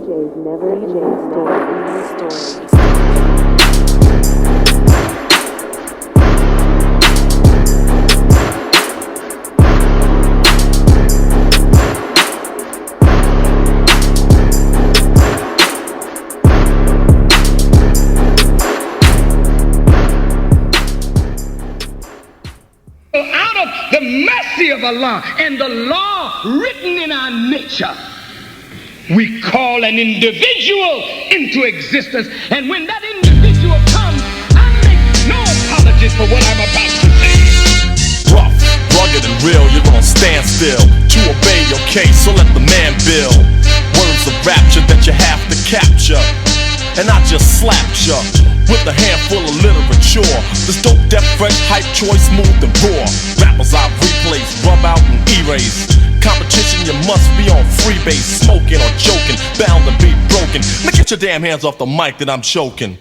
DJ's never in the story. Out of the mercy of Allah and the law written in our nature, we call an individual into existence, and when that individual comes, I make no apologies for what I'm about to say. Rough, rugged and real, you're gonna stand still to obey your case, so let the man build words of rapture that you have to capture. And I just slapped ya with a handful of literature. This dope, deaf, fresh, hype, choice, smooth and raw. Rappers I replace, rub out and erase. Competition, you must be on freebase, smoking or joking, bound to be broken. Now get your damn hands off the mic that I'm choking.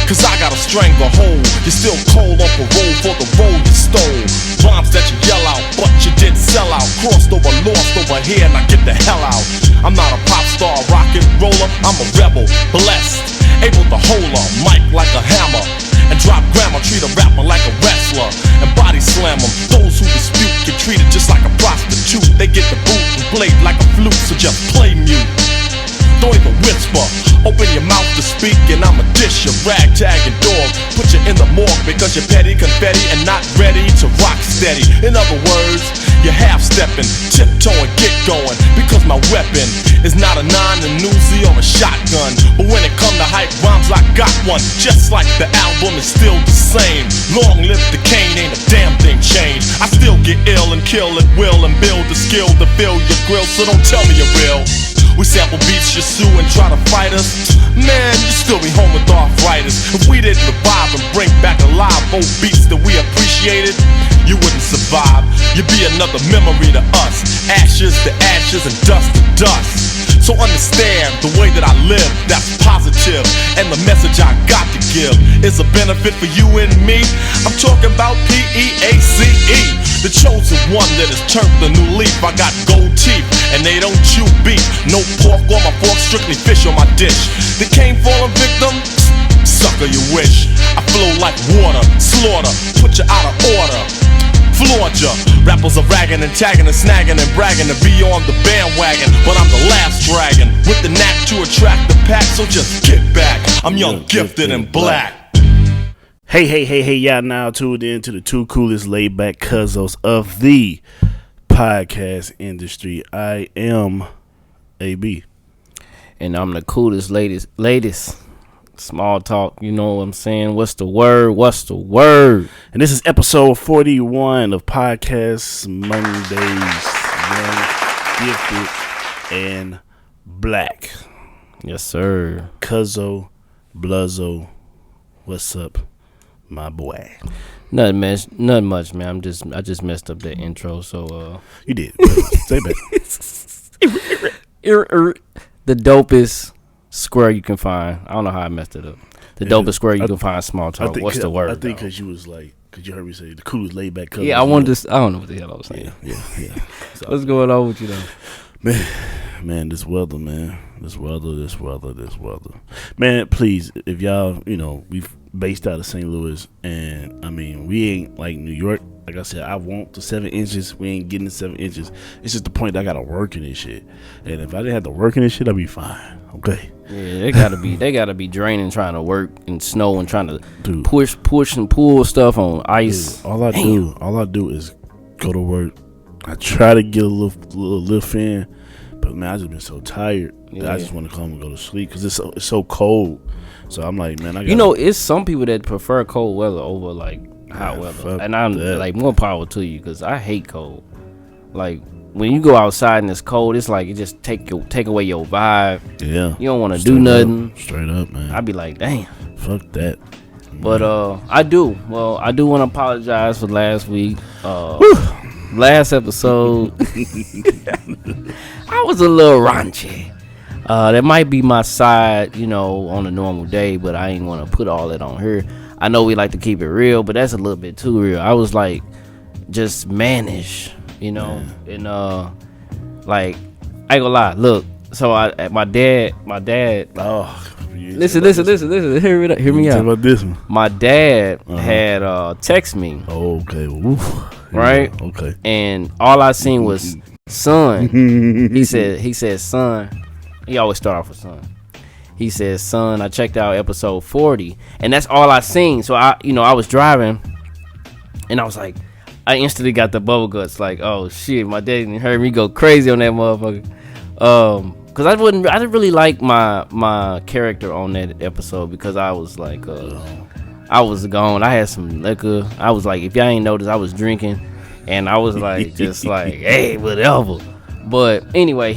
Cause I got a stranglehold. You're still cold on parole for the road you stole. Rhymes that you yell out, but you did sell out. Crossed over, lost over here, now get the hell out. I'm not a pop star, rock and roller, I'm a rebel, blessed, able to hold a mic like a hammer and drop grammar, treat a rapper like a wrestler and body slam them. Those who dispute get treated just like a prostitute. They get the boot and played like a flute, so just play mute. Don't even whisper, open your mouth to speak and I'ma dish your ragtag and dog. Put you in the morgue because you're petty confetti and not ready to rock steady. In other words, you're half-stepping, tiptoeing, get going. Because my weapon is not a 9, a Uzi or a shotgun. But when it come to hype rhymes, I got one. Just like the album is still the same. Long live the cane, ain't a damn thing changed. I still get ill and kill at will and build the skill to fill your grill. So don't tell me you're real. We sample beats, you sue and try to fight us. Man, you still be home with arthritis. If we didn't revive and bring back alive old beats that we appreciated, you wouldn't survive. You'd be another memory to us. Ashes to ashes and dust to dust. So understand the way that I live, that's positive. And the message I got to give is a benefit for you and me. I'm talking about P-E-A-C-E, the chosen one that has turned the new leaf. I got gold teeth and they don't chew beef. No pork on my fork, strictly fish on my dish. The cane fallen victim, sucker you wish. I flow like water, slaughter, put you out of order. Floored ya. Rappers are ragging and tagging and snagging and bragging to be on the bandwagon, but I'm the last dragon with the knack to attract the pack. So just get back. I'm young, gifted, and black. Hey, y'all now tuned in to the two coolest laid back Cuzzos of the podcast industry. I am AB. And I'm the coolest latest. Small talk, you know what I'm saying? What's the word? And this is episode 41 of Podcast Mondays. Young, gifted, and black. Yes, sir. Cuzzo, Bluzzo, what's up, my boy? Nothing much, man. I just messed up that intro, so you did. Say back. The dopest square you can find. I don't know how I messed it up. The dopest square you can find. Small talk. What's the word? I think because you was like, because you heard me say the coolest laid back Cuzzo. Yeah, I wanted to. I don't know what the hell I was saying. Yeah. So, what's going on with you though? Man, this weather. Man, please, if y'all, we've based out of St. Louis, and I mean, we ain't like New York. Like I said, I want the 7 inches. We ain't getting the 7 inches. It's just the point that I gotta work in this shit. And if I didn't have to work in this shit, I'd be fine. Okay. Yeah, they gotta be draining, trying to work in snow and trying to push and pull stuff on ice. Dude, all I do is go to work. I try to get a little lift in, but man, I just been so tired that I just want to come and go to sleep because it's so cold. So I'm like, man, it's some people that prefer cold weather over like hot weather, and I'm like, more power to you because I hate cold. Like when you go outside and it's cold, it's like it just take away your vibe. Yeah, you don't want to do nothing. Straight up, man. I'd be like, damn, fuck that. But I do want to apologize for last week. Last episode, I was a little raunchy. That might be my side, on a normal day, but I ain't want to put all that on her. I know we like to keep it real, but that's a little bit too real. I was like, just mannish, and like, I ain't gonna lie. Look, So my dad. Oh, Listen. Hear me out. About this one. My dad had text me. Oh, okay. Oof. Right. Yeah, okay. And all I seen was son. he said son. He always start off with son. He says, son, I checked out episode 40, and that's all I seen. So I was driving, and I was like, I instantly got the bubble guts. Like, oh shit, my dad heard me go crazy on that motherfucker. Cause I didn't really like my character on that episode because I was like, I was gone. I had some liquor. I was like, if y'all ain't noticed, I was drinking, and I was like, just like, hey, whatever. But anyway,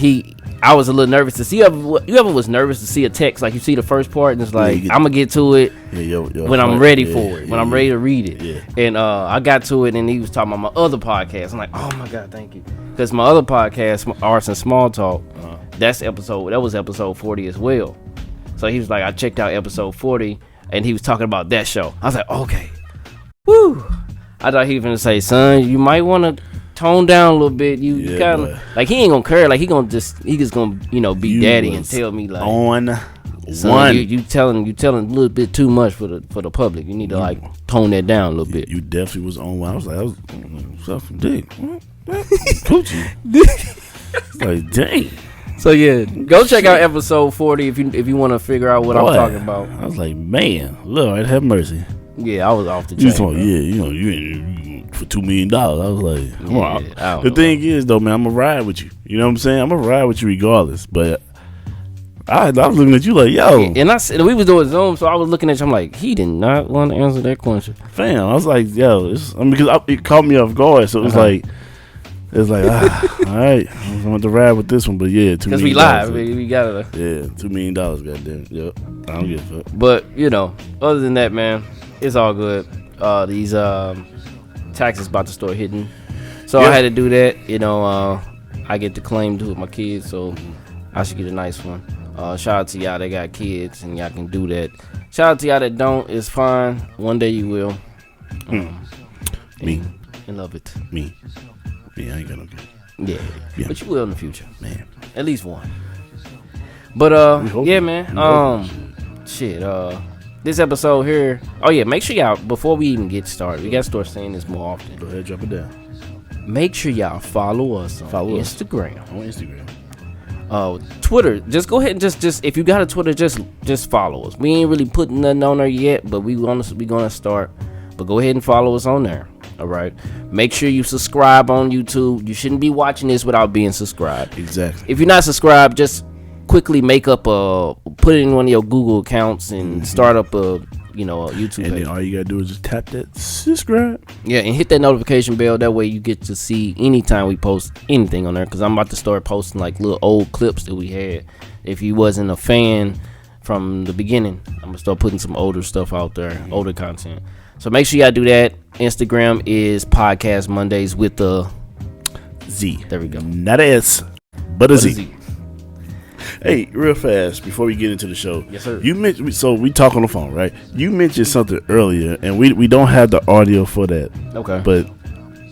I was a little nervous to see. You ever was nervous to see a text like you see the first part and it's like I'm gonna get to it when I'm ready for it, when I'm ready to read it. Yeah. And I got to it and he was talking about my other podcast. I'm like, oh my god, thank you, because my other podcast, Arts and Small Talk, that was episode 40 as well. So he was like, I checked out episode 40 and he was talking about that show. I was like, okay, woo. I thought he was gonna say, son, you might want to tone down a little bit. You kind of like, he ain't gonna care. Like he just gonna be daddy and tell me like on son, one. You telling a little bit too much for the public. You need to like tone that down a little bit. You definitely was on one. I was something dick. Coochie. Like dang. So yeah, go check out episode 40 if you want to figure out what I'm talking about. I was like, man, Lord have mercy. Yeah, I was off the chain. You for $2 million. I was like, come on. The thing is though, man, I'm gonna ride with you. You know what I'm saying? I'm gonna ride with you regardless. But I was looking at you like, yo. And we was doing Zoom, so I was looking at you. I'm like, he did not want to answer that question. Fam, I was like, yo, because it caught me off guard. So it was like, all right, I'm going to ride with this one. But yeah, $2 million. Because we live, we gotta. Yeah, $2 million, goddamn. Yep, I don't give a fuck. But other than that, man, it's all good. These taxes about to start hitting, so I had to do that. I get to claim two of my kids, so I should get a nice one. Shout out to y'all that got kids and y'all can do that. Shout out to y'all that don't. It's fine. One day you will. Me. And love it. Me, I ain't got no kid. Yeah. But you will in the future, man. At least one. But yeah, man. Shit. This episode here. Oh yeah, make sure y'all, before we even get started, we gotta start saying this more often. Go ahead, drop it down. Make sure y'all follow us on Instagram. On Instagram. Twitter. Just go ahead and just if you got a Twitter, just follow us. We ain't really putting nothing on there yet, but we gonna start. But go ahead and follow us on there. All right. Make sure you subscribe on YouTube. You shouldn't be watching this without being subscribed. Exactly. If you're not subscribed, just quickly put it in one of your Google accounts and start up a YouTube page. And then all you gotta do is just tap that subscribe. Yeah, and hit that notification bell. That way you get to see anytime we post anything on there. Because I'm about to start posting like little old clips that we had. If you wasn't a fan from the beginning, I'm gonna start putting some older stuff out there, older content. So make sure y'all do that. Instagram is Podcast Mondays with the Z. There we go. Not a S, but a Z. Hey, real fast before we get into the show. Yes, sir. You mentioned, so we talk on the phone, right? You mentioned something earlier, and we don't have the audio for that. Okay. But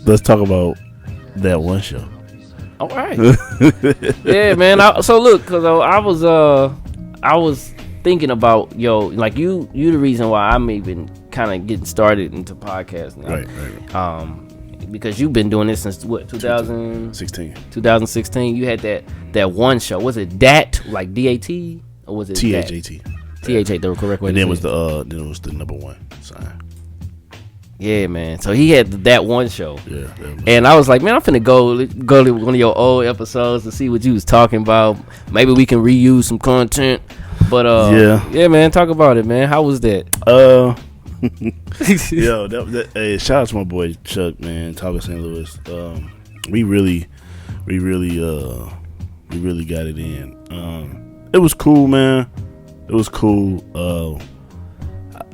let's talk about that one show. All right. Yeah, man. So look, cause I was thinking about like you the reason why I'm even kind of getting started into podcasting. Right. Because you've been doing this since what, 2016? 2016. You had that one show. Was it DAT, like DAT, or was it THAT? THAT, the correct way. And then it was the number one sign. Yeah, man. So he had that one show. Yeah. And I was like, man, I'm finna go to one of your old episodes to see what you was talking about. Maybe we can reuse some content. But yeah, man. Talk about it, man. How was that? Yo, hey, shout out to my boy Chuck, man. Talking St. Louis. We really got it in. It was cool, man. It was cool.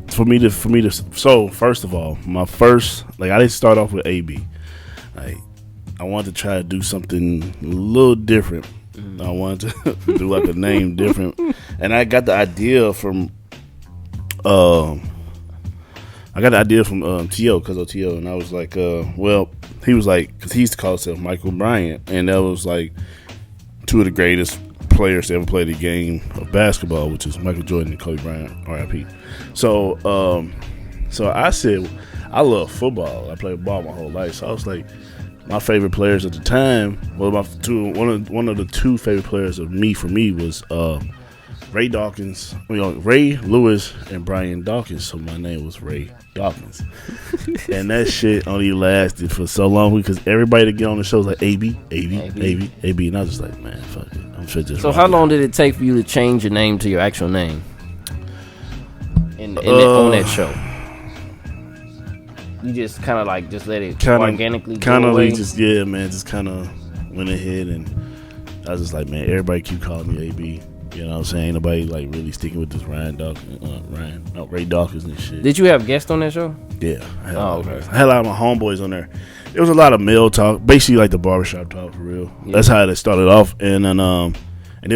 For me to. So first of all, I didn't start off with AB. Like, I wanted to try to do something a little different. I wanted to do like a name different, and I got the idea from T.O., Cuzzo T.O., and I was like, he was like, because he used to call himself Michael Bryant, and that was like two of the greatest players to ever play the game of basketball, which is Michael Jordan and Kobe Bryant, R.I.P. So I said I love football. I played ball my whole life, so I was like, my favorite players at the time. Well, one of the two favorite players for me was Ray Dawkins. Ray Lewis and Brian Dawkins. So my name was Ray Dawkins, and that shit only lasted for so long because everybody that get on the show was like AB, and I was just like, man, fuck it. I'm sure just. So how long did it take for you to change your name to your actual name? On that show, you just kind of like just let it organically go away? Just kind of went ahead, and I was just like, man, everybody keep calling me AB. You know what I'm saying? Ain't nobody like really sticking with this Ray Dawkins and shit. Did you have guests on that show? Yeah. I had a lot of my homeboys on there. There was a lot of male talk, basically like the barbershop talk for real. Yeah. That's how it started off, and then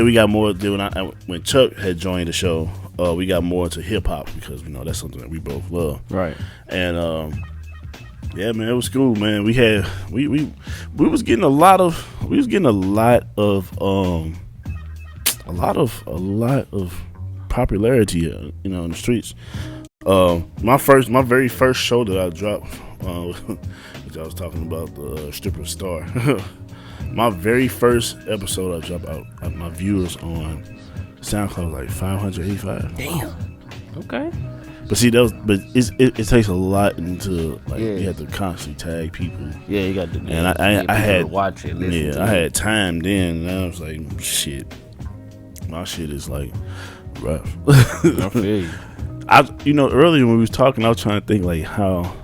we got more. When Chuck had joined the show, we got more into hip hop because that's something that we both love. Right. And yeah, man, it was cool, man. We was getting a lot of popularity, in the streets. My very first show that I dropped, which I was talking about, the stripper star. My very first episode I dropped out, my viewers on SoundCloud was like 585. Damn. Okay. But see, it takes a lot into you have to constantly tag people. Yeah, you got to. And I had to watch it. I had time then, and I was like, shit. My shit is like rough. I feel you. Earlier when we was talking, I was trying to think how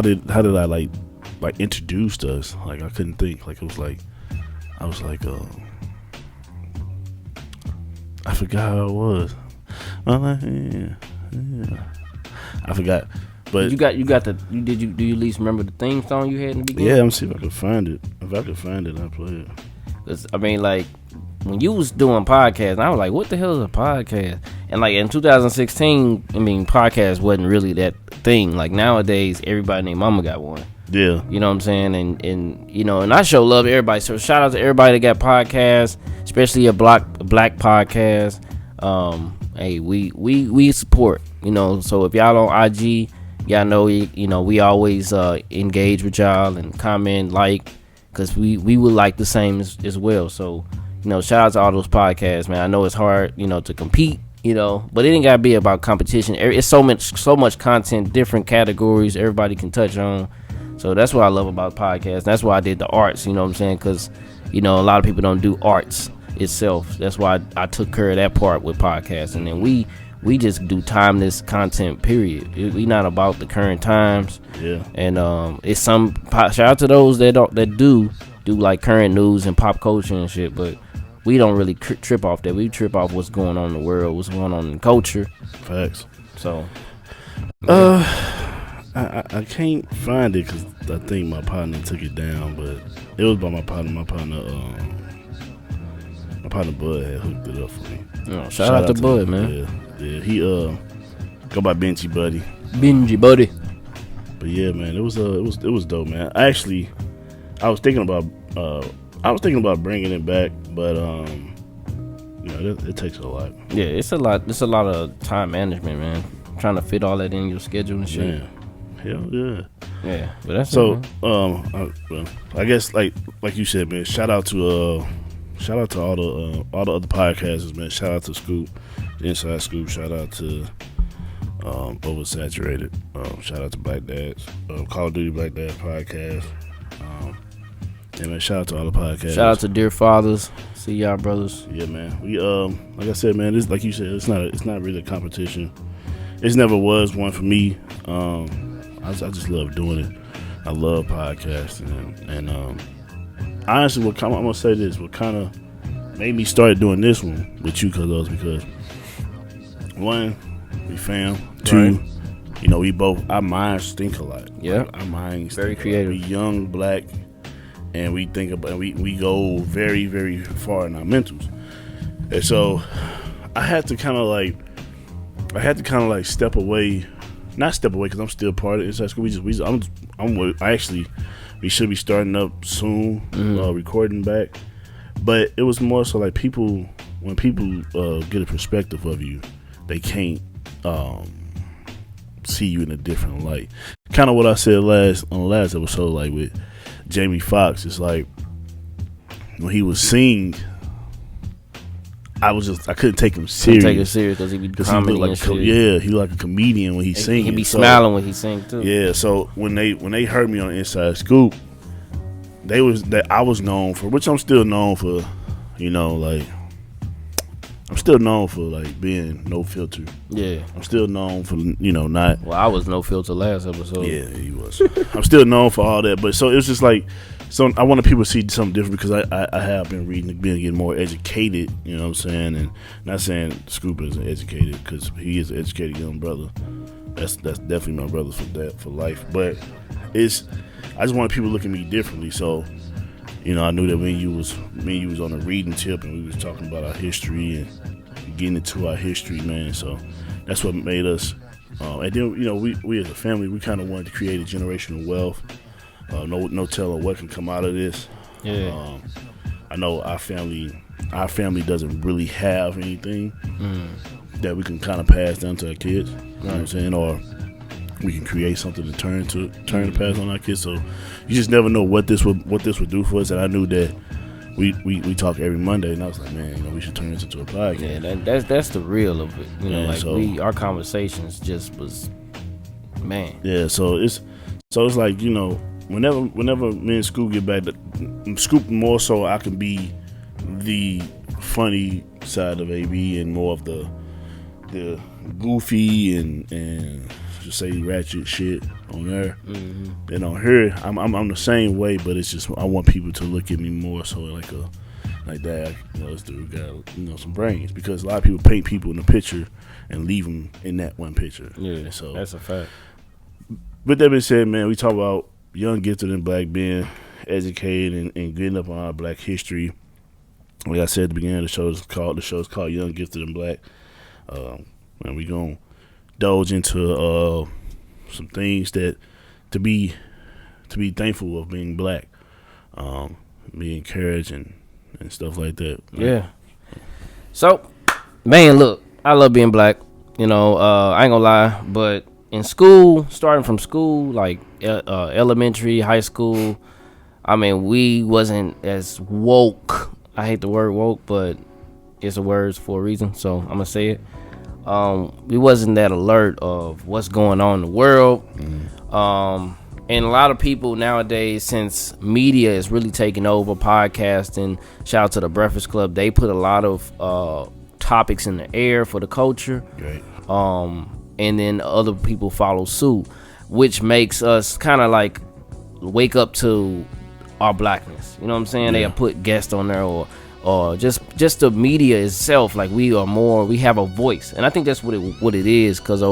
did I like introduced us? Like I couldn't think. Like it was like I was like I forgot how it was. I forgot. But do you at least remember the theme song you had in the beginning? Yeah, I'm see if I can find it. If I can find it, I'll play it. 'Cause, I mean, like, when you was doing podcasts, I was like, what the hell is a podcast? And, like, in 2016, I mean, podcast wasn't really that thing. Like, nowadays, everybody and their mama got one. Yeah. You know what I'm saying? And I show love to everybody. So, shout out to everybody that got podcasts, especially a black podcast. Hey, we support, So, if y'all on IG, y'all know, we always engage with y'all and comment, because we would like the same as well. So, shout out to all those podcasts, man. I know it's hard, to compete, but it ain't gotta be about competition. It's so much content, different categories everybody can touch on. So that's what I love about podcasts. That's why I did the arts, you know what I'm saying? Because, a lot of people don't do arts itself. That's why I took care of that part with podcasts. And then we just do timeless content, period. We not about the current times. Yeah. And it's shout out to those that do like current news and pop culture and shit, but we don't really trip off that. We trip off what's going on in the world, what's going on in culture. Facts. So I can't find it because I think my partner took it down, but it was by my partner. My partner Bud had hooked it up for me. Oh, shout out to Bud, man. Yeah, he go by Benji Buddy. But yeah, man, it was dope, man. Actually, I was thinking about bringing it back, but it takes a lot. Yeah, it's a lot. It's a lot of time management, man. Trying to fit all that in your schedule and shit. Yeah. Hell yeah. Yeah, but that's so. I guess like you said, man. Shout out to all the other podcasters, man. Shout out to Scoop, the Inside Scoop. Shout out to Oversaturated. Shout out to Black Dads, Call of Duty Black Dads podcast. Yeah, man. Shout out to all the podcasts. Shout out to Dear Fathers. See y'all, brothers. Yeah, man. We like I said, man. This, like you said, it's not really a competition. It never was one for me. I just love doing it. I love podcasting, and honestly, I'm gonna say this: what kind of made me start doing this one with you, because one, we fam. Two, right. We both our minds think a lot. Yeah, our minds very creative. We young, black, and we think about we go very, very far in our mentals, and so I had to kind of like step away. Not step away because I'm still part of Inside School. We should be starting up soon, recording back. But it was more so like people, when people get a perspective of you, they can't see you in a different light. Kind of what I said on the last episode, like with Jamie Foxx. It's like when he was singing, I couldn't take him serious. Take it serious because he be comedy like and shit. he like a comedian when he's singing. He be smiling when he sing too. Yeah, so when they heard me on the Inside Scoop, I was known for, which I'm still known for, you know, like I'm still known for like being no filter. Yeah, I'm still known for, you know, not. Well, I was no filter last episode. Yeah, he was. I'm still known for all that, but so it was just like, so I wanted people to see something different because I have been reading, getting more educated. You know what I'm saying, and not saying Scoop isn't educated because he is an educated young brother. That's definitely my brother for life. But I just wanted people to look at me differently. So, you know, I knew that me and you was on a reading tip, and we was talking about our history and getting into our history, man. So that's what made us. And then, you know, we as a family, we kind of wanted to create a generational wealth. No telling what can come out of this. Yeah. I know our family doesn't really have anything that we can kind of pass down to our kids. You know what I'm saying? Or we can create something to turn to pass on our kids. So you just never know what this would do for us. And I knew that we talk every Monday, and I was like, man, you know, we should turn this into a podcast. Yeah, that's the real of it. You know, like so, our conversations just was, man. Yeah, so it's like, you know, whenever me and Scoop get back, Scoop more so I can be the funny side of AB and more of the goofy and just say ratchet shit on there. Mm-hmm. And on her, I'm the same way, but it's just I want people to look at me more so like that. You know, this dude got, you know, some brains, because a lot of people paint people in a picture and leave them in that one picture. Yeah, so that's a fact. With that being said, man, we talk about young, gifted, and black, being educated and getting up on our black history. Like I said at the beginning of the show, the show's called Young, Gifted, and Black. And we gonna indulge into some things that to be thankful of being black, be encouraged and stuff like that. Yeah. So, man, look, I love being black. You know, I ain't gonna lie, but in school, starting from school, like elementary, high school, I mean, we wasn't as woke. I hate the word woke, but it's a word for a reason, so I'm gonna say it. We wasn't that alert of what's going on in the world. And a lot of people nowadays, since media is really taking over, podcasting, shout out to the Breakfast Club, they put a lot of topics in the air for the culture. Right. And then other people follow suit, which makes us kind of like wake up to our blackness. You know what I'm saying? Yeah. They put guests on there, or just the media itself. Like we have a voice, and I think that's what it is, because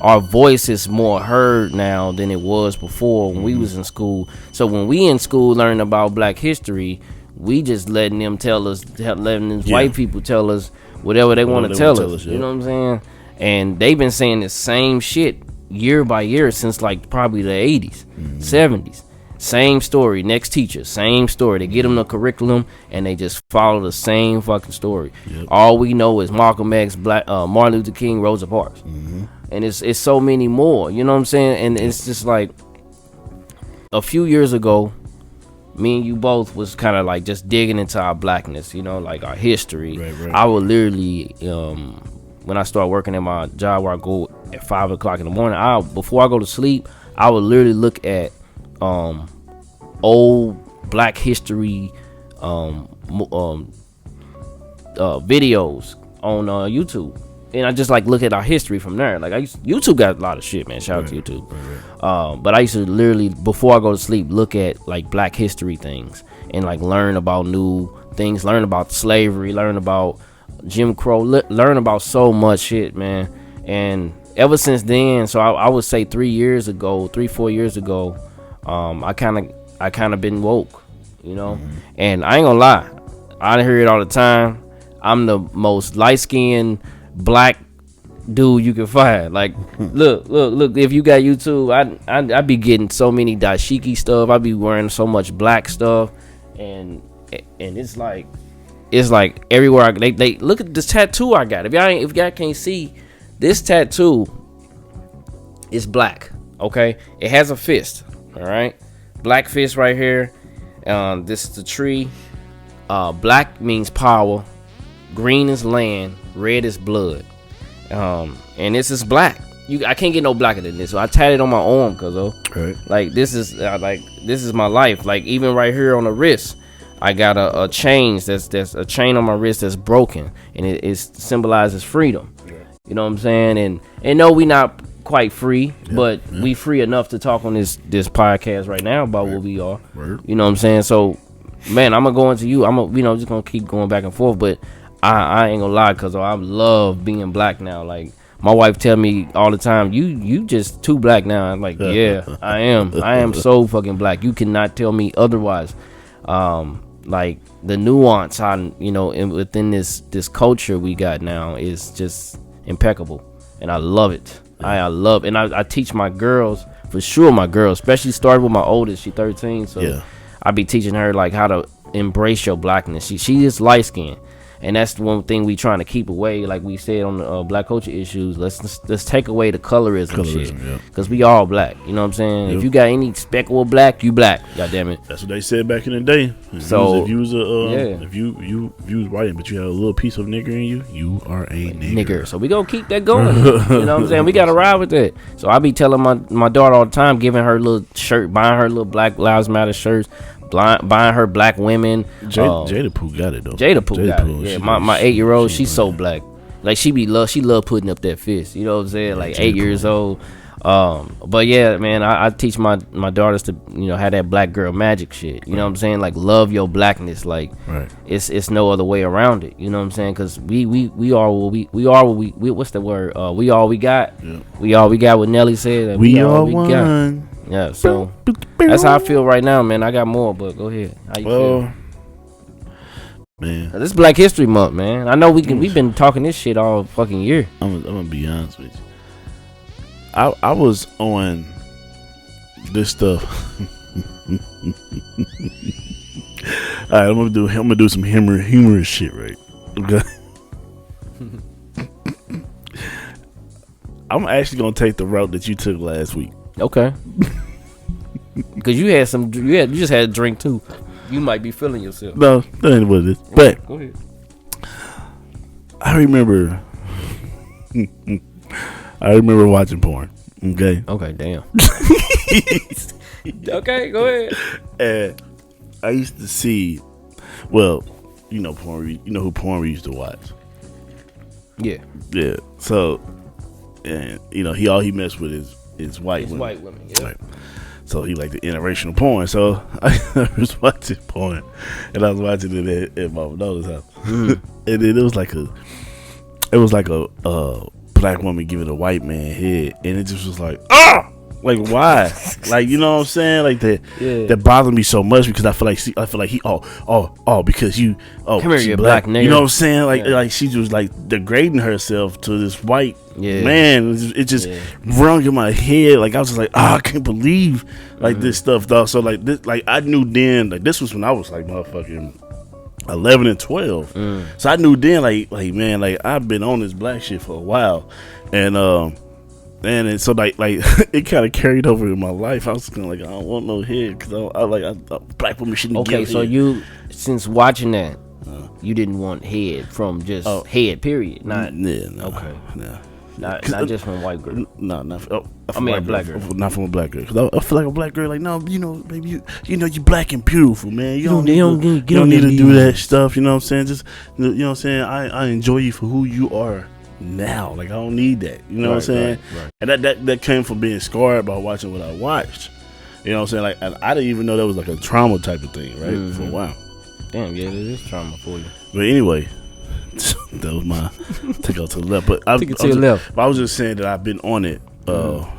our voice is more heard now than it was before when we was in school. So when we in school learning about black history, we just letting them tell us, letting these white people tell us whatever they want to tell us. You know what I'm saying? And they've been saying the same shit year by year since like probably the 80s, 70s. Same story, next teacher, same story. They get them the curriculum and they just follow the same fucking story. Yep. All we know is Malcolm X, Martin Luther King, Rosa Parks. And it's so many more, you know what I'm saying? And it's just like a few years ago, me and you both was kind of like just digging into our blackness, you know, like our history. Right. I would literally, when I start working at my job where I go at 5 o'clock in the morning, before I go to sleep, I would literally look at old black history videos on YouTube, and I just like look at our history from there. Like YouTube got a lot of shit, man. Shout out to YouTube. Right. But I used to literally, before I go to sleep, look at like black history things and like learn about new things, learn about slavery, learn about Jim Crow, learn about so much shit, man. And ever since then, so I would say 4 years ago, I kind of been woke, you know. And I ain't gonna lie, I hear it all the time. I'm the most light-skinned black dude you can find. Like, look. If you got YouTube, I be getting so many dashiki stuff. I be wearing so much black stuff, and it's like it's like everywhere they look at this tattoo I got. If y'all can't see, this tattoo is black. Okay, it has a fist. All right, black fist right here. This is the tree. Black means power. Green is land. Red is blood. And this is black. I can't get no blacker than this. So I tatted it on my arm, cuz Right. like this is my life. Like even right here on the wrist, I got a chain. There's a chain on my wrist that's broken, and it symbolizes freedom. Yeah. You know what I'm saying? And no, we not quite free, but we free enough to talk on this podcast right now about what we are. Right. You know what I'm saying? So, man, I'm gonna go into you. Just gonna keep going back and forth, but I ain't gonna lie, cuz I love being black now. Like my wife tell me all the time, you just too black now. I'm like, yeah, I am so fucking black. You cannot tell me otherwise. Like the nuance within this culture we got now is just impeccable, and I love it. I teach my girls, for sure, especially started with my oldest. She 13, so I be teaching her like how to embrace your blackness. She is light skinned, and that's the one thing we trying to keep away. Like we said on the black culture issues, let's take away the colorism shit, because we all black. You know what I'm saying? If you got any speck of black, you black. God damn it. That's what they said back in the day. If you was white, but you had a little piece of nigger in you, you are a nigger. So we gonna keep that going. You know what I'm saying? We gotta ride with that. So I be telling my daughter all the time, giving her little shirt, buying her little Black Lives Matter shirts. Buying her black women. Jada Pooh got it though. Jada Pooh got it. Yeah, my 8-year-old, she's so black. Like she love putting up that fist. You know what I'm saying? Like 8 years old. But yeah, man, I teach my daughters to have that black girl magic shit. You know what I'm saying? Like love your blackness. Like it's no other way around it. You know what I'm saying? Because we are what we what's the word? We all we got. Yeah. We all we got. What Nelly said. We all we got. Yeah, so that's how I feel right now, man. I got more, but go ahead. How you feel? Man, this is Black History Month, man. I know we've been talking this shit all fucking year. I'm gonna be honest with you. I was on this stuff. All right, I'm gonna do some humorous shit, right? Okay. I'm actually gonna take the route that you took last week. Okay. Because you just had a drink too. You might be feeling yourself. No, that ain't what it is. But go ahead. I remember watching porn. Okay. Okay, damn. Okay, go ahead. And I used to see, well, porn. You know who porn we used to watch. Yeah. Yeah. So, and all he messed with is white women. White women. Yeah. Right. So he liked the interracial porn. So I was watching porn, and I was watching it at my daughter's house, and then it was like a black woman giving a white man head, and it just was like, like why? Like, you know what I'm saying? Like that bothered me so much, because I feel like he because you come here, you black nigga. You know what I'm saying? Like she was like degrading herself to this white man. It just rung in my head. Like I was just like, I can't believe this stuff, though. So like this, like I knew then, like this was when I was like motherfucking 11 and 12. So I knew then, like man, like I've been on this black shit for a while, and so like it kind of carried over in my life. I was kind of like, I don't want no head, because I black women shouldn't get head. So you, since watching that, you didn't want head from just head, period. Not not just from a white girl. No, not. I mean, a black girl. Not from a black girl. Cause I feel like a black girl. Like, no, baby, you black and beautiful, man. You don't need to do that stuff. You know what I'm saying? Just, you know what I'm saying? I enjoy you for who you are now. Like, I don't need that. You know what I'm saying? Right. And that came from being scarred by watching what I watched. You know what I'm saying? Like, and I didn't even know that was like a trauma type of thing, right? For a while. Damn, yeah, it is trauma for you. But anyway, that was my take out to the left. But I was just saying that I've been on it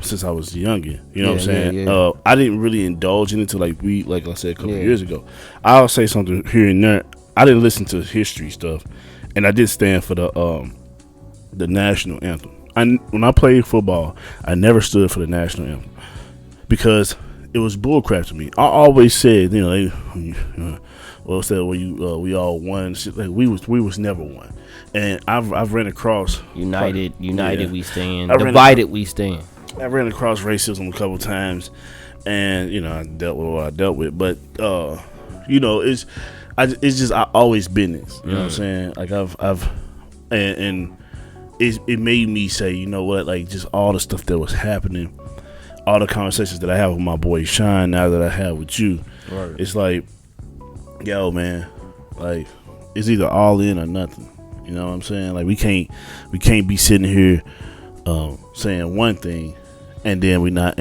since I was younger. You know what I'm saying? Yeah. I didn't really indulge in it until like I said, a couple years ago. I'll say something here and there. I didn't listen to history stuff, and I did stand for the national anthem. When I played football, I never stood for the national anthem, because it was bullcrap to me. I always said, you know, said we all won. Shit, like we was never one. And I've ran across united we stand. Divided we stand. I ran across racism a couple times, and you know I dealt with what I dealt with. But you know, it's just I always been this. You know what I'm saying? Like I've it made me say, you know what? Like just all the stuff that was happening, all the conversations that I have with my boy Sean, now that I have with you, right. It's like, yo, man, like it's either all in or nothing. You know what I'm saying? Like we can't be sitting here saying one thing and then we not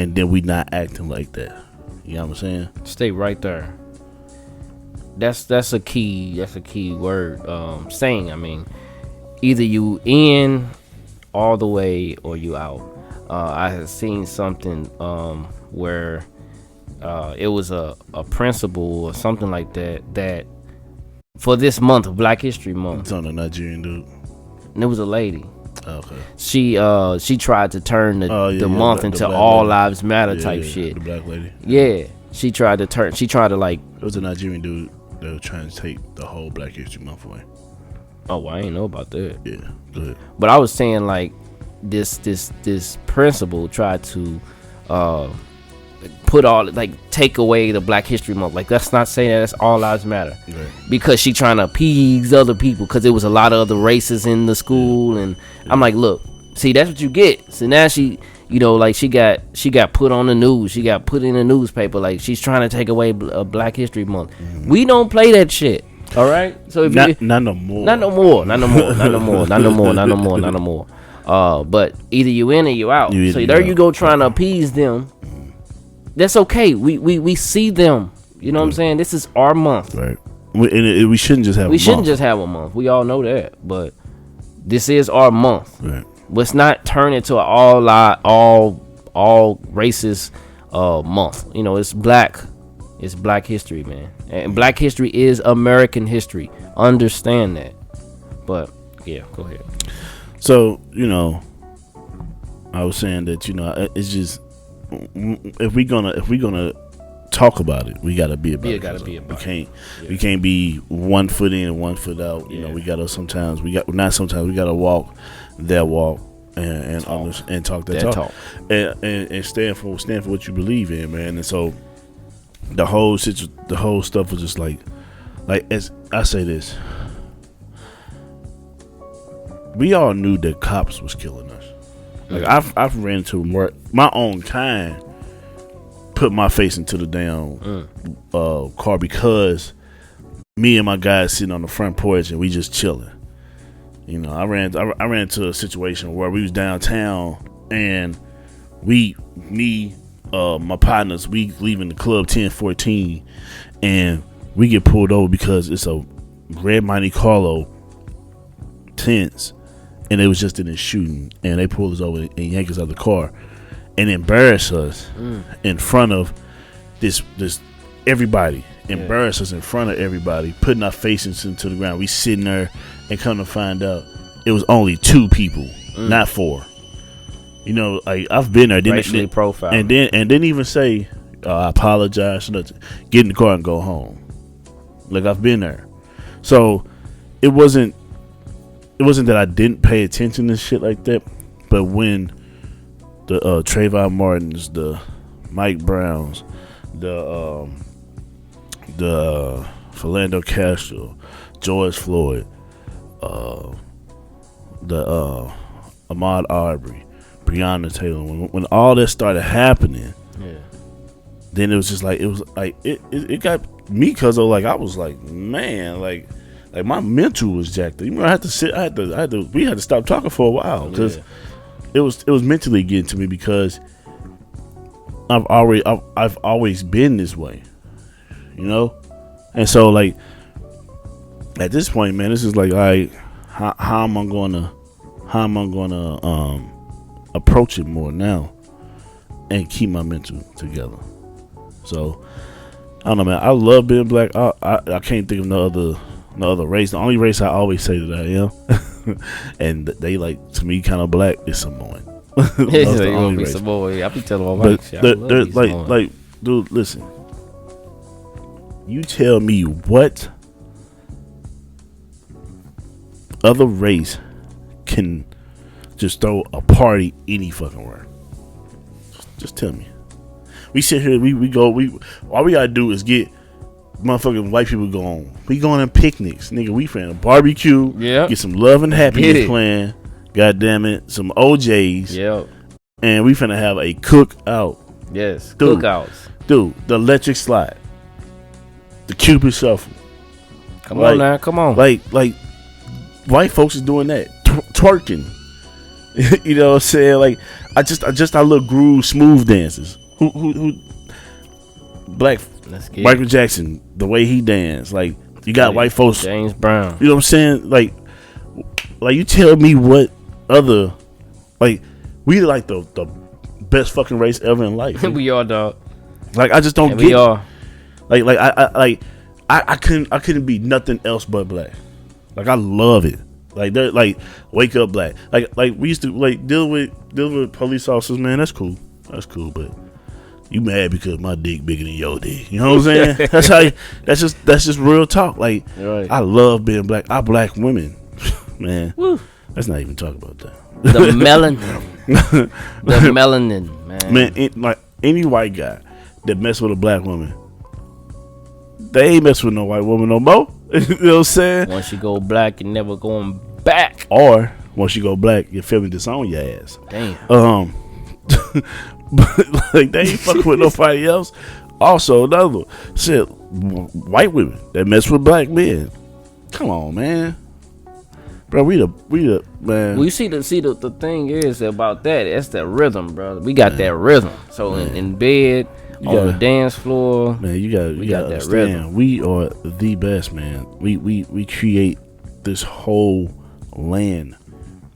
acting like that. You know what I'm saying? Stay right there. That's a key word. Saying, I mean, either you in all the way or you out. I had seen something where it was a principle or something like that for this month of Black History Month. It's on a Nigerian dude. And it was a lady. Okay. She tried to turn the month into all lady. Lives matter type shit. The black lady. Yeah. She tried to like. It was a Nigerian dude that was trying to take the whole Black History Month away. Oh, well, I ain't know about that. Yeah, good. But I was saying like this principle tried to put all like take away the Black History Month. Like let's not say that's all lives matter, right. Because she trying to appease other people because there was a lot of other races in the school, and I'm like, look, see, that's what you get. So now she, you know, like she got put on the news, she got put in the newspaper, like she's trying to take away Black History Month. Mm-hmm. We don't play that shit. All right, so if not no more. But either you in or you out. So there you go trying to appease them. That's okay. We see them. You know what I'm saying? This is our month. Right. We shouldn't just have. We shouldn't just have a month. We all know that. But this is our month. Right. Let's not turn it to an all racist month. You know, it's Black history, man. And Black history is American history. Understand that. But yeah, go ahead. So, you know, I was saying that, you know, it's just if we gonna talk about it, we gotta be about it. We can't be 1 foot in and 1 foot out. You know, we gotta we gotta walk that walk and talk that talk. And stand for what you believe in, man. And so the whole stuff was just like as I say this, we all knew that cops was killing us. Like I've ran into my own kind, put my face into the damn car because me and my guys sitting on the front porch and we just chilling. You know, I ran into a situation where we was downtown and my partners, we leaving the club 10:14 and we get pulled over because it's a red Monte Carlo tense. And it was just in a shooting, and they pulled us over and yanked us out of the car, and embarrassed us in front of this everybody. Embarrassed us in front of everybody, putting our faces into the ground. We sitting there, and come to find out, it was only 2 people, not 4. You know, like I've been there, racially profiled, and didn't even say I apologize. Get in the car and go home. Like I've been there, so it wasn't that I didn't pay attention to shit like that, but when the Trayvon Martins, the Mike Browns, the Philando Castro, George Floyd, the Ahmaud Arbery, Breonna Taylor, when all that started happening, then it was just like it got me, cause like I was like, man, like my mental was jacked up. You know, we had to stop talking for a while because it was mentally getting to me because I've always been this way, you know, and so like at this point, man, this is like, all right, how am I gonna approach it more now and keep my mental together? So I don't know, man. I love being black. I can't think of no other race. The only race I always say that I am, and they like to me kind of black, is Samoan. That's the only race. Samoan. I be telling my wife, like dude, listen. You tell me what other race can just throw a party any fucking where. Just tell me. We sit here, we go, all we gotta do is get motherfucking white people going. We going on picnics, nigga. We finna barbecue, get some love and happiness playing. God damn it, some OJs. Yep. And we finna have a cookout. Yes, dude, cookouts. Dude, the electric slide. The Cupid shuffle. Come on now, come on. Like white folks is doing that. Twerking. You know what I'm saying? Like I look groove smooth dancers. Who black Michael Jackson, the way he danced. Like you got white folks. James Brown. You know what I'm saying? Like you tell me what other, like, we like the best fucking race ever in life. We are, dog. Like I just don't get. We are. I couldn't be nothing else but black. Like I love it. Like they're like wake up black. Like we used to like deal with police officers, man. That's cool. But you mad because my dick bigger than your dick. You know what I'm saying? That's just real talk. Like right. I love being black. I black women, man. Woo. Let's not even talk about that. The melanin, man. Man, like any white guy that mess with a black woman, they ain't mess with no white woman no more. You know what I'm saying? Once you go black, you're never going back. Or once you go black, you feel me disown your ass. Damn. But like they ain't fucking with nobody else. Also, another shit, white women that mess with black men. Come on, man. Bro, we the man. We see the thing is about that. That's that rhythm, bro. We got that rhythm. So in bed, on the dance floor, man, you got that rhythm. We are the best, man. We create this whole land.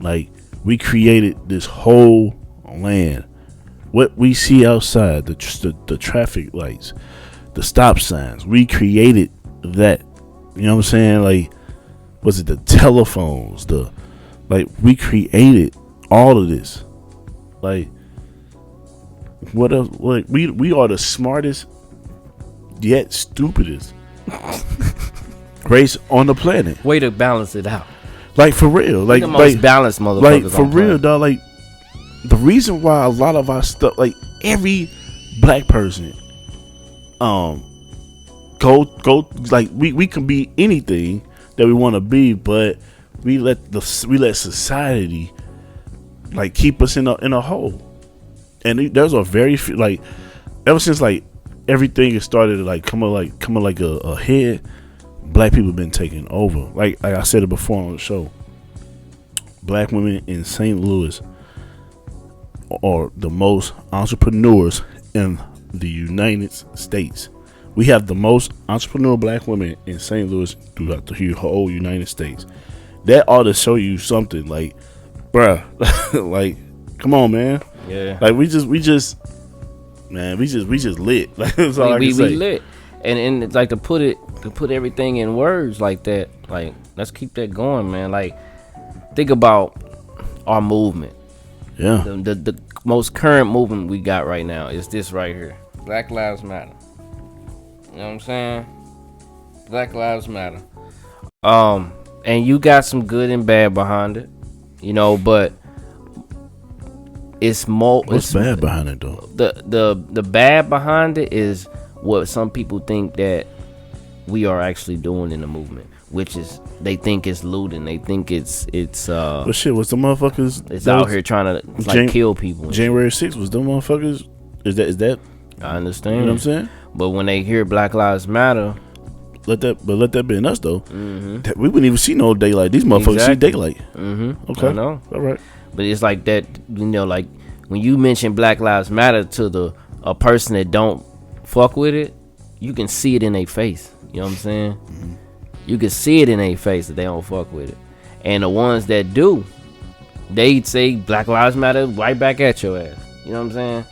Like we created this whole land. What we see outside, the traffic lights, the stop signs, we created that. You know what I'm saying? Like, was it the telephones? We created all of this. Like, what else? Like, we are the smartest yet stupidest race on the planet. Way to balance it out. Like for real. Like the most balanced motherfuckers. Like for real, dog. Like the reason why a lot of our stuff, like every black person, go like we can be anything that we want to be, but we let society like keep us in a hole. And there's a very few, like ever since like everything has started to like come like a head, black people been taking over. Like I said it before on the show, black women in St. Louis are the most entrepreneurs in the United States. We have the most entrepreneurial black women in St. Louis throughout the whole United States. That ought to show you something. Like, bruh, like, come on, man. Yeah. Like we just lit. Like that's all I can say. We lit, and it's like to put everything in words like that. Like let's keep that going, man. Like think about our movement. Yeah. The most current movement we got right now is this right here. Black Lives Matter. You know what I'm saying? Black Lives Matter. And you got some good and bad behind it, you know, but it's more. What's bad behind it though? The bad behind it is what some people think that we are actually doing in the movement, which is they think it's looting. They think it's But shit, was the motherfuckers? It's out here trying to kill people. January 6th was them motherfuckers. Is that? I understand. You know what I'm saying? But when they hear Black Lives Matter, let that be in us though. Mm-hmm. We wouldn't even see no daylight. These motherfuckers see daylight. Mm-hmm. Okay, I know. All right. But it's like that, you know, like when you mention Black Lives Matter to a person that don't fuck with it, you can see it in their face. You know what I'm saying? Mm-hmm. You can see it in their face that they don't fuck with it. And the ones that do, they say Black Lives Matter right back at your ass. You know what I'm saying?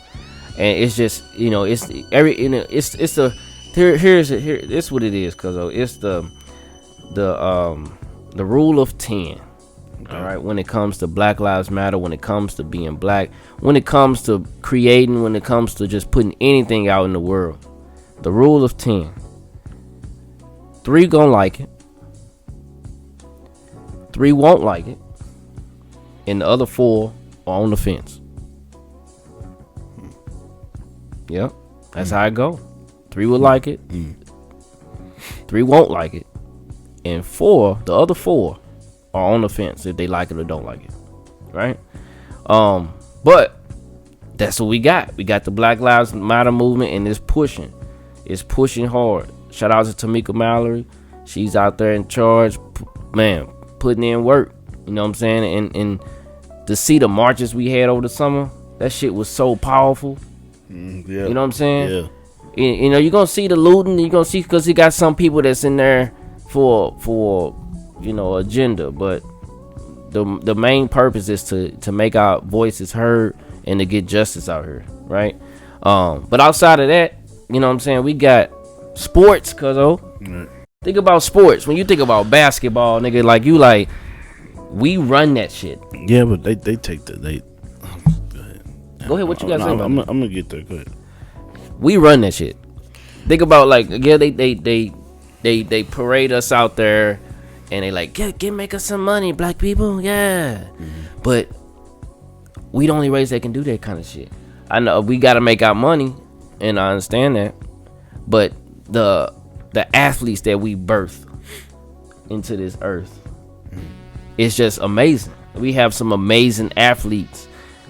And it's just, you know, it's every, you know, it's the it's what it is, Cuzzo. It's the rule of 10. All right, when it comes to Black Lives Matter, when it comes to being black, when it comes to creating, when it comes to just putting anything out in the world, the rule of 10. 3 gonna like it. 3 won't like it. And the other 4 are on the fence. Yep, that's how it go. 3 will like it. 3 won't like it. And 4, the other 4 are on the fence if they like it or don't like it. Right? But that's what we got. We got the Black Lives Matter movement, and it's pushing. It's pushing hard. Shout out to Tamika Mallory. She's out there in charge, man, putting in work. You know what I'm saying? And to see the marches we had over the summer, that shit was so powerful. Yeah. You know what I'm saying? Yeah. You know, you're gonna see the looting. You're gonna see, because he got some people that's in there for you know, agenda, but the main purpose is to make our voices heard and to get justice out here, right? But outside of that, you know what I'm saying, we got sports, Cuzzo. Right. Think about sports. When you think about basketball, nigga, like we run that shit. Yeah, but they take the Go ahead, what you got to say about I'm that? gonna get there. Go ahead. We run that shit. Think about, like, yeah, they parade us out there, and they like, get make us some money, black people, yeah. But we the only race that can do that kind of shit. I know we got to make our money, and I understand that, but the athletes that we birth into this earth, it's just amazing. We have some amazing athletes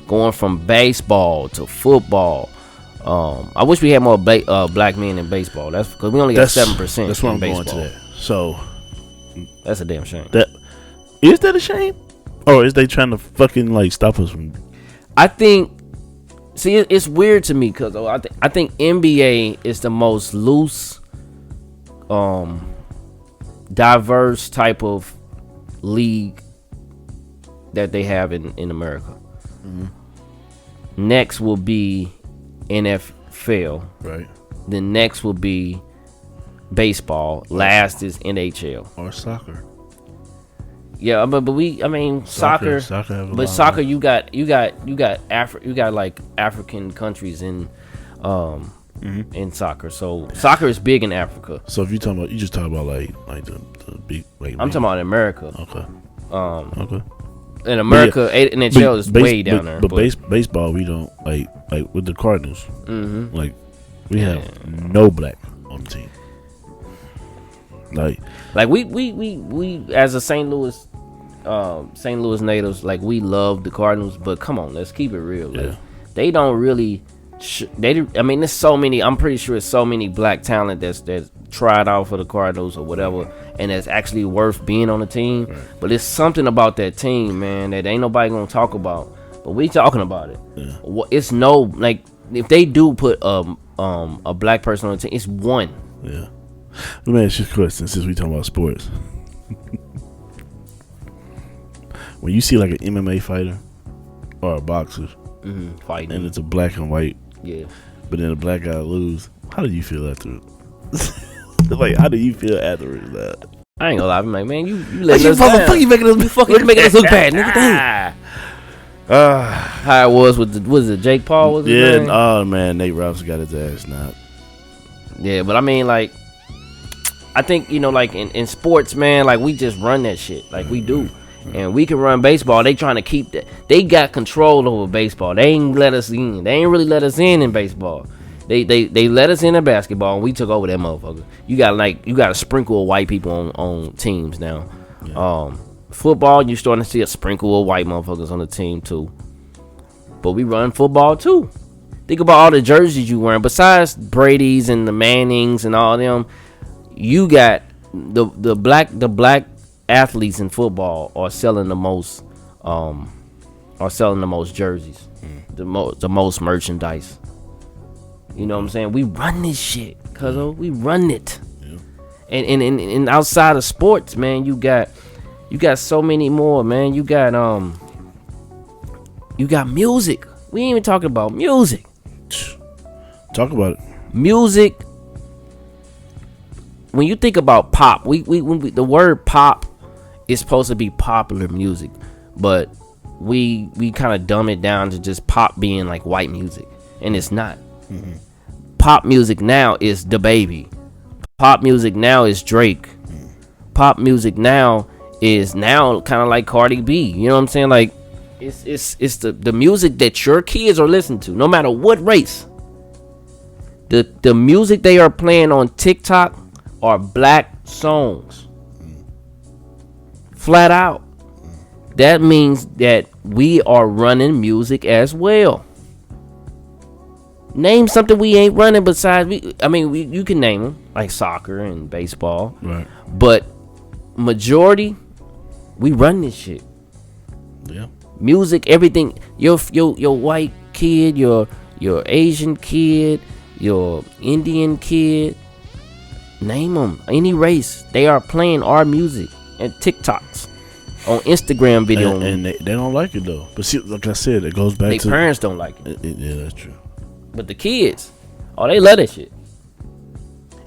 going from baseball to football. I wish we had more black men in baseball. That's because we only got 7%. That's why I'm baseball. going to that. So that's a damn shame. Is that a shame, or is they trying to fucking like stop us from? I think. See, it's weird to me because I think NBA is the most loose, diverse type of league that they have in America. Next will be NFL. Right. Then next will be baseball. Last is NHL or soccer. Yeah, but soccer. But soccer, you got like African countries in soccer. So soccer is big in Africa. So if you just talking about like the big. Like, I'm talking about in America. Okay. Okay. In America, NHL is way down there. But baseball, we don't like with the Cardinals. Like we have no black on the team. Like we as a St. Louis natives, like, we love the Cardinals, but come on, let's keep it real. Like, they don't really. There's so many. I'm pretty sure it's so many black talent that's tried out for the Cardinals or whatever, and that's actually worth being on the team. Right. But it's something about that team, man, that ain't nobody gonna talk about. But we talking about it. Yeah. It's no, like, if they do put a black person on the team, it's one. Yeah. Let me ask you a question since we talking about sports. When you see like an MMA fighter or a boxer fighting, and it's a black and white, but then the black guy lose, how do you feel after it? Like, how do you feel afterwards? I ain't gonna lie, I'm like, man, you letting us down. You making us look bad, nigga. How it was with the Jake Paul? Was his name? Oh man, Nate Robinson got his ass knocked. Yeah, but I mean, like, I think, you know, like in sports, man, like, we just run that shit, like we do. And we can run baseball. They trying to keep that. They got control over baseball. They ain't let us in. They ain't really let us in baseball. They let us in basketball, and we took over that motherfucker. You got a sprinkle of white people on teams now. Yeah. Football, you starting to see a sprinkle of white motherfuckers on the team too. But we run football too. Think about all the jerseys you wearing. Besides Brady's and the Mannings and all them, you got the black athletes in football are selling the most jerseys, the most merchandise. You know what I'm saying? We run this shit, Cuzzo. We run it. Yeah. And outside of sports, man, you got so many more, man. You got music. We ain't even talking about music. Talk about it. Music. When you think about pop, we the word pop it's supposed to be popular music, but we kind of dumb it down to just pop being like white music, and it's not. Pop music now is DaBaby. Pop music now is Drake. Pop music now is kind of like Cardi B. You know what I'm saying? Like it's the music that your kids are listening to, no matter what race. The music they are playing on TikTok are black songs. Flat out. That means that we are running music as well. Name something we ain't running besides you can name them like soccer and baseball, right? But majority, we run this shit. Yeah. Music, everything. Your white kid, your Asian kid, your Indian kid, name them, any race, they are playing our music and TikToks. On Instagram video, and they don't like it though. But see, like I said, it goes back to their parents don't like it. Yeah, that's true. But the kids, they love that shit.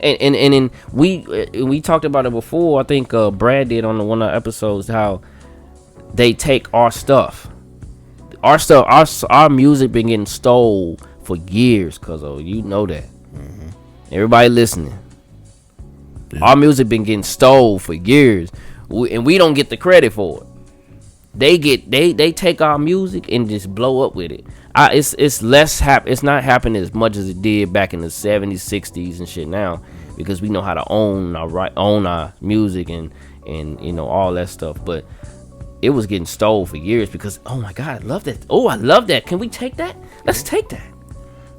And we talked about it before. I think Brad did on one of the episodes how they take our stuff, our music been getting stole for years. Cuzzo, you know that. Everybody listening, our music been getting stole for years. And we don't get the credit for it. They take our music and just blow up with it. It's not happening as much as it did back in the 70s, 60s and shit now, because we know how to own our music and all that stuff. But it was getting stole for years because, oh my God, I love that. Oh, I love that. Can we take that? Let's take that.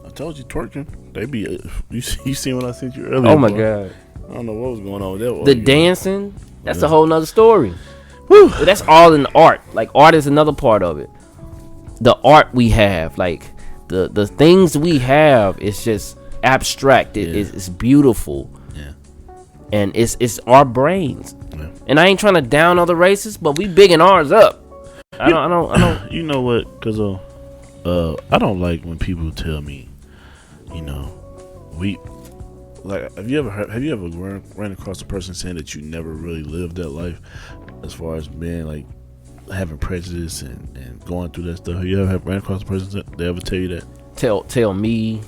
I told you, twerking. They be you seen what I sent you earlier. Oh my God. I don't know what was going on with that. The dancing. That's a whole nother story. But that's all in art. Like, art is another part of it. The art we have, like the things we have, is just abstract. It's beautiful. Yeah. And it's our brains. Yeah. And I ain't trying to down other races, but we bigging ours up. I don't. You know what? Because I don't like when people tell me, we. Like, have you ever ran across a person saying that you never really lived that life, as far as being like having prejudice and going through that stuff? Have you ever ran across a person that they ever tell you that? Tell me.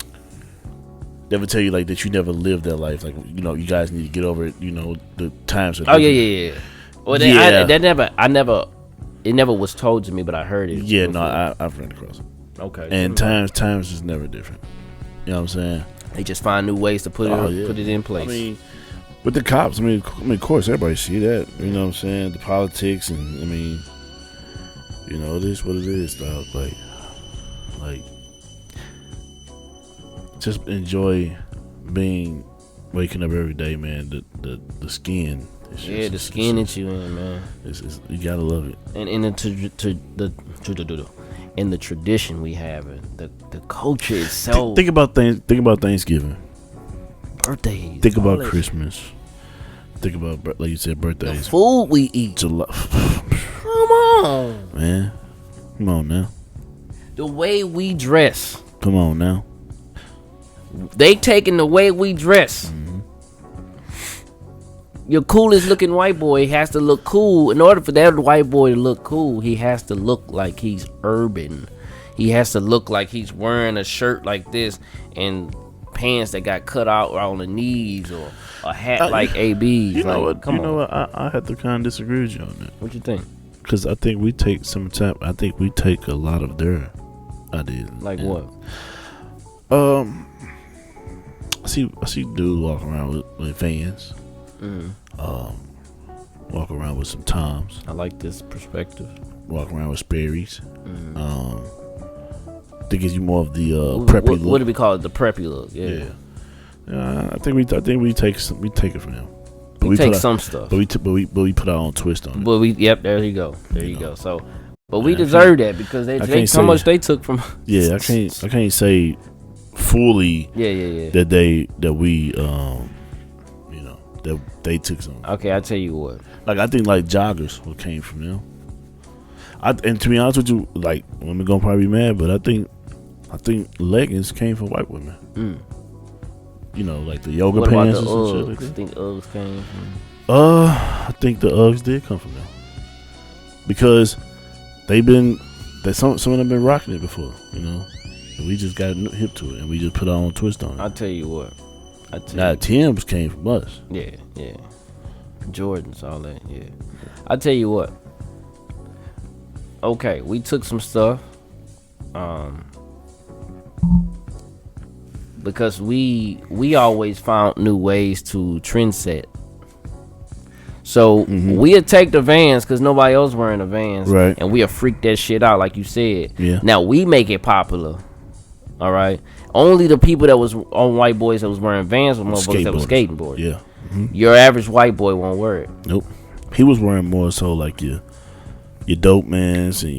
They ever tell you like that you never lived that life? Like, you guys need to get over it. The times. Oh yeah. Well, it never was told to me, but I heard it. Yeah, before. No, I've ran across it. Okay. And times is never different. You know what I'm saying? They just find new ways to put it in place. I mean, with the cops, of course, everybody see that. You know what I'm saying? The politics, and it is what it is, dog. Like, just enjoy waking up every day, man. The skin. Yeah, the skin that you in, man. You gotta love it. And in the tradition we have, and the culture itself. Think about Thanksgiving, birthdays. Think about Christmas. Think about, like you said, birthdays. The food we eat. Come on, man. Come on now. The way we dress. Come on now. They taking the way we dress. Your coolest looking white boy has to look cool. In order for that white boy to look cool, he has to look like he's urban. He has to look like he's wearing a shirt like this and pants that got cut out on the knees, or a hat like AB's. You know what? I have to kind of disagree with you on that. What you think? Because I think we take a lot of their ideas. Like what? I see dudes walking around with Vans. Walk around with some Toms. I like this perspective. Walk around with Sperry's. I think it's more of the preppy look. What do we call it? The preppy look. Yeah. I think we take it from them. But we take some stuff. But we put our own twist on it. But there you go. There you go. So, but we deserve that because they how much they took from. Yeah, I can't say fully. Yeah. That they took some. Okay, I'll tell you what. Like, I think like joggers came from them. And to be honest with you, like, women gonna probably be mad, but I think leggings came from white women. Like the yoga pants and shit like that. I think Uggs came from. I think the Uggs did come from them. because some of them been rocking it before, you know. And we just got hip to it, and we just put our own twist on it. I'll tell you what. Tim's came from us. Yeah. Jordans, all that, yeah. I'll tell you what. Okay, we took some stuff. Because we always found new ways to trend set. So we had take the Vans because nobody else wearing the Vans, right? And we'll freak that shit out, like you said. Yeah. Now we make it popular. All right. Only the people that was on white boys that was wearing Vans were motherfuckers that was skateboarding. Yeah. Your average white boy won't wear it. Nope. He was wearing more so like your Dope Mans and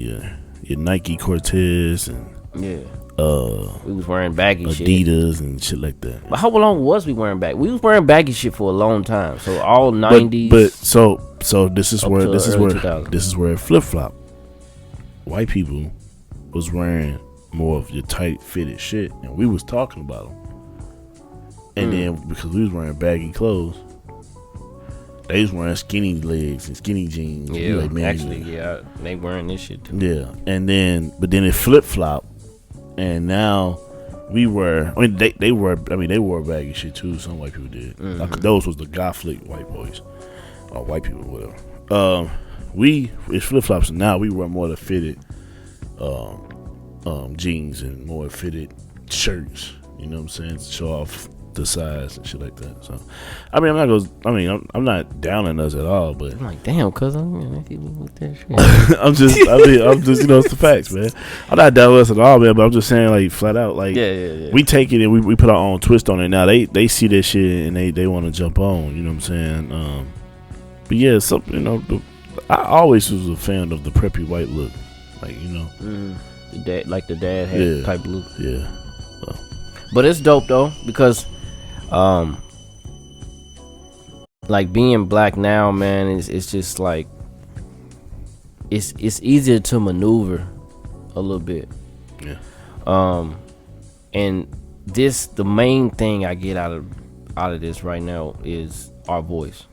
your Nike Cortez and we was wearing baggy Adidas and shit like that. But how long was we wearing baggy? We was wearing baggy shit for a long time. So all 90s. But so this is where it flip flop. White people was wearing more of your tight fitted shit, and we was talking about them. And then because we was wearing baggy clothes, they was wearing skinny legs and skinny jeans. Yeah, like, man, actually, they wearing this shit too. Yeah, but then it flip flop, and now we were. I mean, they wore baggy shit too. Some white people did. Like, those was the Gothic white boys or white people, whatever. It's flip flops, and now we wear more the fitted jeans and more fitted shirts. You know what I'm saying? To show off the size and shit like that. So, I mean, I'm not downing us at all, but I'm like, damn, cuz I'm with that shit. I'm just, you know, it's the facts, man. I'm not downing us at all, man, but I'm just saying, like, flat out, like, we take it and we put our own twist on it. Now they see that shit and they want to jump on. You know what I'm saying? But yeah, something, you know, I always was a fan of the preppy white look, like, you know, the dad hat type look. Yeah. But it's dope though, because like being black now, man, it's just like it's easier to maneuver a little bit. Yeah. And the main thing I get out of this right now is our voice.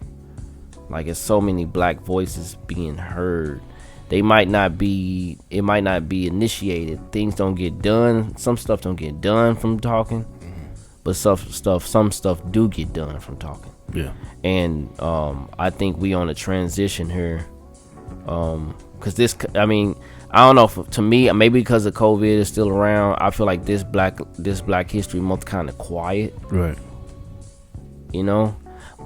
Like, it's so many black voices being heard. It might not be initiated. Things don't get done. Some stuff don't get done from talking, but some stuff do get done from talking. Yeah. And I think we on a transition here, because this, I mean, I don't know. To me, maybe because of COVID is still around, I feel like this Black History Month kind of quiet. Right. You know,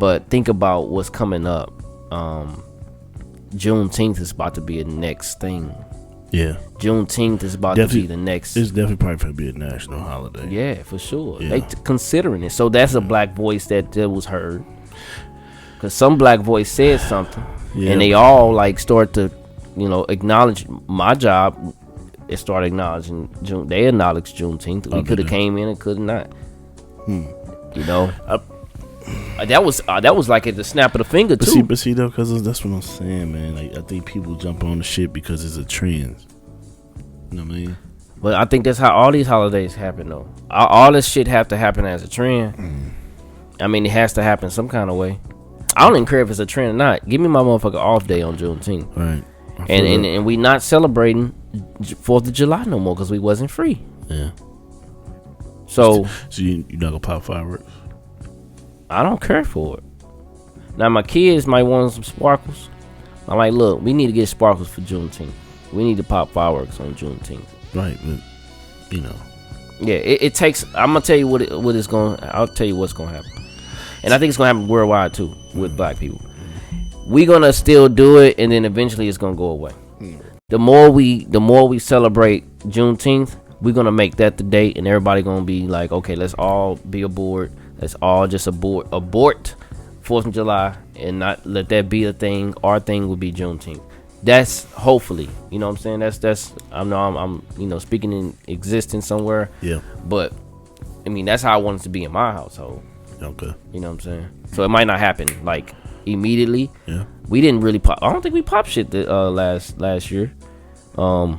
but think about what's coming up. Juneteenth is about to be a next thing. Yeah. Juneteenth is about to be the next. It's definitely probably going to be a national holiday. Yeah, for sure. Yeah. They considering it. So that's a black voice that was heard. Because some black voice said something. Yeah. And they all like start to, you know, acknowledge my job. It started acknowledging They acknowledged Juneteenth. We could have came in and could not. You know. That was like at the snap of the finger too. But see though, because that's what I'm saying, man. Like, I think people jump on the shit because it's a trend. You know what I mean? But I think that's how all these holidays happen, though. All this shit have to happen as a trend. I mean, it has to happen some kind of way. I don't even care if it's a trend or not. Give me my motherfucker off day on Juneteenth. Right. And we not celebrating 4th of July no more because we wasn't free. Yeah. So you're not gonna pop fireworks? I don't care for it. Now my kids might want some sparkles. I'm like, look, we need to get sparkles for Juneteenth. We need to pop fireworks on Juneteenth. Right, but you know. Yeah, it takes. I'm gonna tell you what it's going. I'll tell you what's gonna happen, and I think it's gonna happen worldwide too with black people. We're gonna still do it, and then eventually it's gonna go away. The more we celebrate Juneteenth, we're gonna make that the date, and everybody gonna be like, okay, let's all be aboard. Let's all just abort 4th of July and not let that be a thing. Our thing will be Juneteenth. That's hopefully, you know what I'm saying? That's I know I'm you know, speaking in existence somewhere. Yeah. But I mean, that's how I want it to be in my household. Okay. You know what I'm saying? So it might not happen like immediately. Yeah. We didn't really pop. I don't think we popped shit last year. I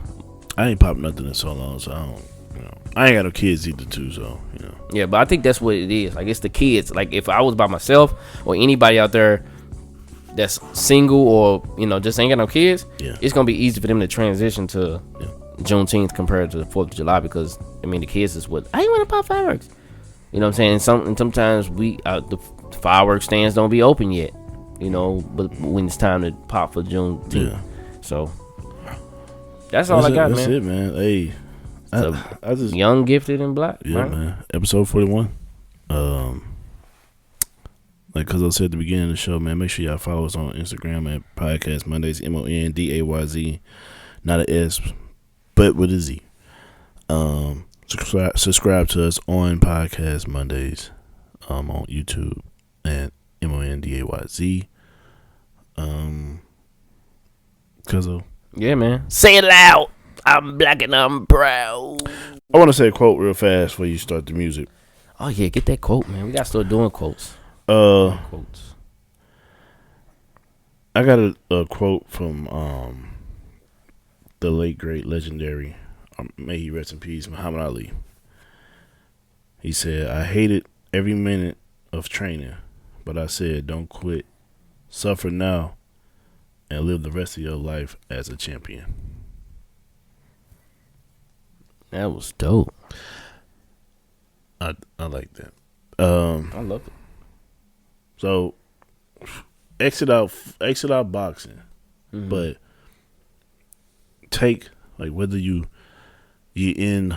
ain't popped nothing in so long, so I don't. You know, I ain't got no kids either, too. So you know. Yeah, but I think that's what it is. Like, it's the kids. Like, if I was by myself or anybody out there, that's single or just ain't got no kids, Yeah. it's gonna be easy for them to transition to Juneteenth compared to the 4th of July because the kids is what I want to pop fireworks. You know what I'm saying? And sometimes the fireworks stands don't be open yet. But when it's time to pop for Juneteenth, so that's all I got, man. That's man. it, man. Hey, I just young, gifted, and black. Yeah, right? man. Episode 41. Like Cuzzo said at the beginning of the show, man, make sure y'all follow us on Instagram at Podcast Mondays, MONDAYZ, not an S, but with a Z. Subscribe to us on Podcast Mondays, on YouTube at MONDAYZ. Cuzzo. Yeah, man. Say it loud. I'm black and I'm proud. I want to say a quote real fast before you start the music. Oh yeah, get that quote, man. We gotta start doing quotes. Quotes. I got a quote from the late great legendary, may he rest in peace, Muhammad Ali. He said, "I hated every minute of training, but I said, don't quit, suffer now, and live the rest of your life as a champion." That was dope. I like that. I love it. So exit out boxing, but take whether you in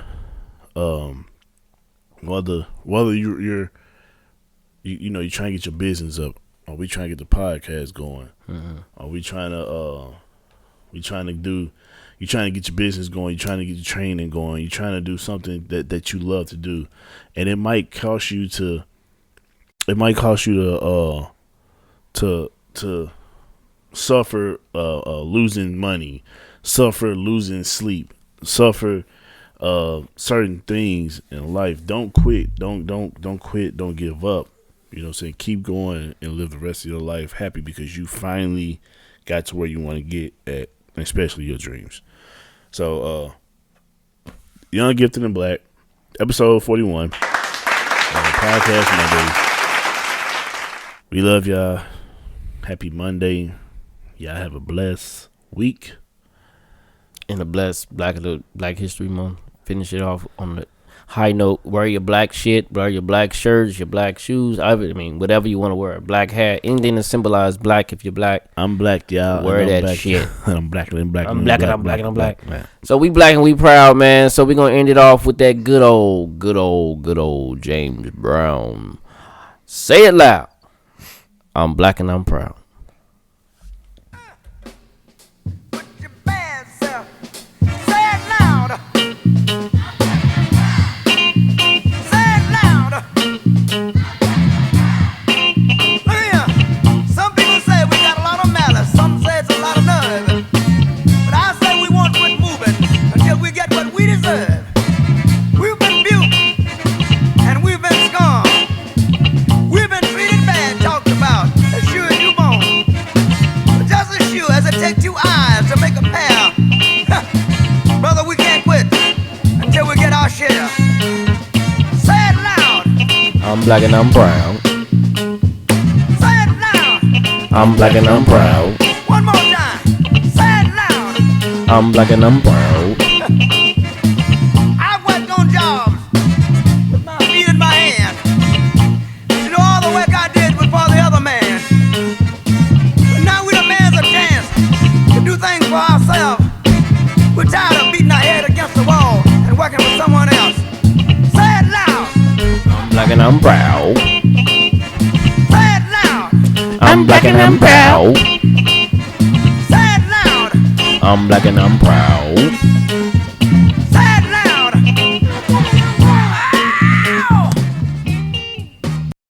whether you're trying to get your business up, or we trying to get the podcast going, or you trying to get your business going, you're trying to get your training going, you're trying to do something that you love to do, and it might cost you to suffer losing money, suffer losing sleep, suffer certain things in life. Don't quit. Don't quit. Don't give up. You know what I'm saying? Keep going and live the rest of your life happy because you finally got to where you want to get at, especially your dreams. So, Young, Gifted, and Black, episode 41, Podcast Monday. We love y'all. Happy Monday. Y'all have a blessed week. And a blessed Black History Month. Finish it off on the high note. Wear your black shit. Wear your black shirts, your black shoes. Whatever you want to wear. Black hat. Anything to symbolize black if you're black. I'm black, y'all. Wear that black. shit. I'm black and I'm black. I'm black and I'm black and I'm black. Man. So we black and we proud, man. So we going to end it off with that good old James Brown. Say it loud. I'm black and I'm proud. Put your bad self. Say it loud. Say it loud. Look here. Some people say we got a lot of malice. Some say it's a lot of nerve. But I say we won't quit moving until we get what we deserve. We've been buked and we've been scorned. We've been treated bad, talked about, as sure as you born. But just as sure as it takes 2 eyes to make a pair, brother, we can't quit until we get our share. Say it loud. I'm black and I'm proud. Say it loud. I'm black and I'm proud. One more time. Say it loud. I'm black and I'm proud. I've worked on jobs with my feet in my hand. You know all the work I did was for the other man. But now we demand a chance to do things for ourselves. We're tired of beating our head against the wall and working for someone else. Say it loud. I'm black and I'm proud. Say it loud. I'm black and I'm proud. Say it loud. I'm black and I'm proud.